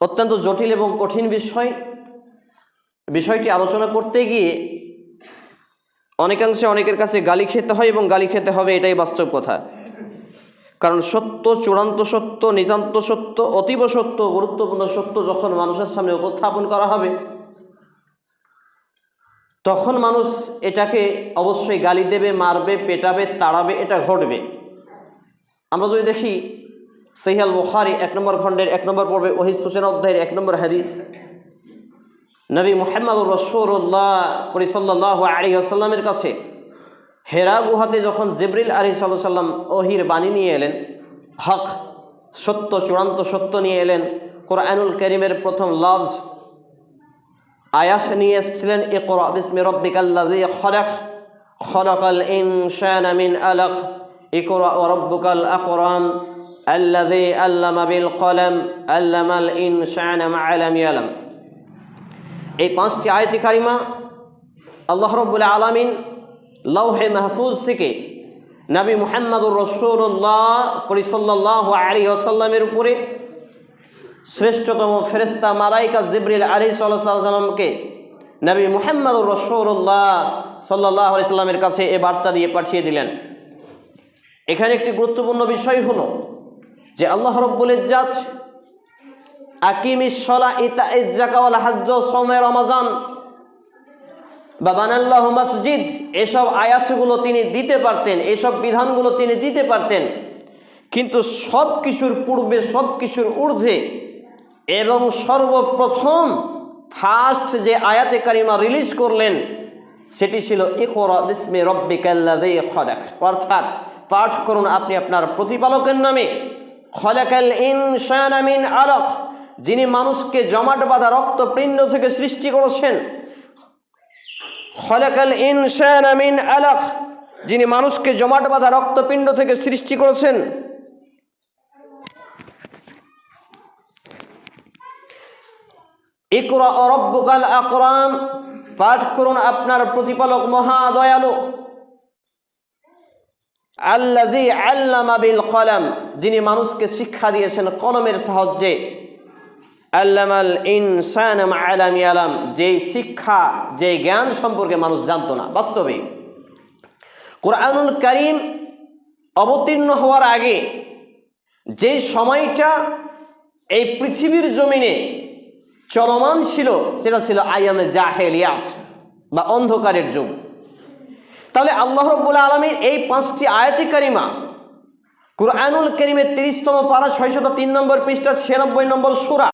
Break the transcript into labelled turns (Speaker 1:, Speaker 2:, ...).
Speaker 1: অত্যন্ত জটিল এবং কঠিন বিষয়টি আলোচনা করতে গিয়ে অনেকাংশে অনেকের কাছে গালি খেতে হয় এবং গালি খেতে হবে, এটাই বাস্তব কথা। কারণ সত্য, চূড়ান্ত সত্য, নিতান্ত সত্য, অতীব সত্য, গুরুত্বপূর্ণ সত্য যখন মানুষের সামনে উপস্থাপন করা হবে, তখন মানুষ এটাকে অবশ্যই গালি দেবে, মারবে, পেটাবে, তাড়াবে, এটা ঘটবে। আমরা যদি দেখি সহিহ আল বুখারী 1 নম্বর খণ্ডের 1 নম্বর পর্বে ওহী সূচনা অধ্যায়ের 1 নম্বর হাদিস, নবী মুহাম্মদুর রাসূলুল্লাহ সাল্লাল্লাহু আলাইহি ওয়াসাল্লামের কাছে হেরা গুহাতে যখন জিবরিল আলাইহিস সালাম ওহীর বাণী নিয়ে এলেন, হক, সত্য, চূড়ান্ত সত্য নিয়ে এলেন, কোরআনুল কারীমের প্রথম লফজ আয়াত নিয়ে এসেছিলেন, ইকরা বিসমি রাব্বিকাল্লাযী খলাক, খলাকাল ইনসানা মিন আলাক, ইকরা ওয়া রাব্বুকাল আকরাম, আল্লাযী আল্লামা বিল কলম, আল্লামাল ইনসানা মা লাম ইয়ালাম। এই 5টি আয়াতে কারিমা আল্লাহ রাব্বুল আলামিন লৌহে মাহফুজ থেকে নবী মুহাম্মদুর রাসূলুল্লাহ সাল্লাল্লাহু আলাইহি ওয়াসাল্লামের উপরে শ্রেষ্ঠতম ফেরেশতা মালায়েকা জিবরিল আলাইহিস সালামকে নবী মুহাম্মদুর রাসূলুল্লাহ সাল্লাল্লাহু আলাইহি ওয়াসাল্লামের কাছে এই বার্তা দিয়ে পাঠিয়ে দিলেন। এখানে একটি গুরুত্বপূর্ণ বিষয় হলো যে আল্লাহ রাব্বুল ইজ্জাত আকিমিস সালাহ, ইতাইজ যাকাত ওয়াল হজ্জ, সাওমে রমজান বা বানাল্লাহু মসজিদ, এসব আয়াতগুলো তিনি দিতে পারতেন, এসব বিধানগুলো তিনি দিতে পারতেন, কিন্তু সব কিছুর পূর্বে, সব কিছুর ঊর্ধ্বে এবং সর্বপ্রথম ফার্স্ট যে আয়াতে কারিমা রিলিজ করলেন সেটি ছিল ইকরা বিসমি রাব্বিকাল্লাযী খলাক, অর্থাৎ পাঠ করুন আপনি আপনার প্রতিপালকের নামে। খলাকাল ইনসানা মিন আলাক, যিনি মানুষকে জমাট বাঁধা রক্তপিণ্ড থেকে সৃষ্টি করেছেন। খলাকাল ইনসানা মিন আলাক, যিনি মানুষকে জমাট বাঁধা রক্তপিণ্ড থেকে সৃষ্টি করেছেন। ইকরা ওয়া রাব্বুকাল আকরাম, পাঠ করুন আপনার প্রতিপালক মহা দয়ালু। আল্লাযী আল্লামা বিল কলম, যিনি মানুষকে শিক্ষা দিয়েছেন কলমের সাহায্যে। আল্লামাল ইনসানা মা লাম ইয়ালাম, যেই শিক্ষা, যেই জ্ঞান সম্পর্কে মানুষ জানতো না। বাস্তবে কোরআনুল কারীম অবতীর্ণ হওয়ার আগে যেই সময়টা এই পৃথিবীর জমিনে চলমান ছিল সেটা ছিল আইয়ামে জাহেলিয়াত বা অন্ধকারের যুগ। তাহলে আল্লাহ রাব্বুল আলামিন এই 5টি আয়াতে কারিমা কোরআনুল কারীমের 30তম পারা 603 নম্বর পৃষ্ঠা 96 নম্বর সূরা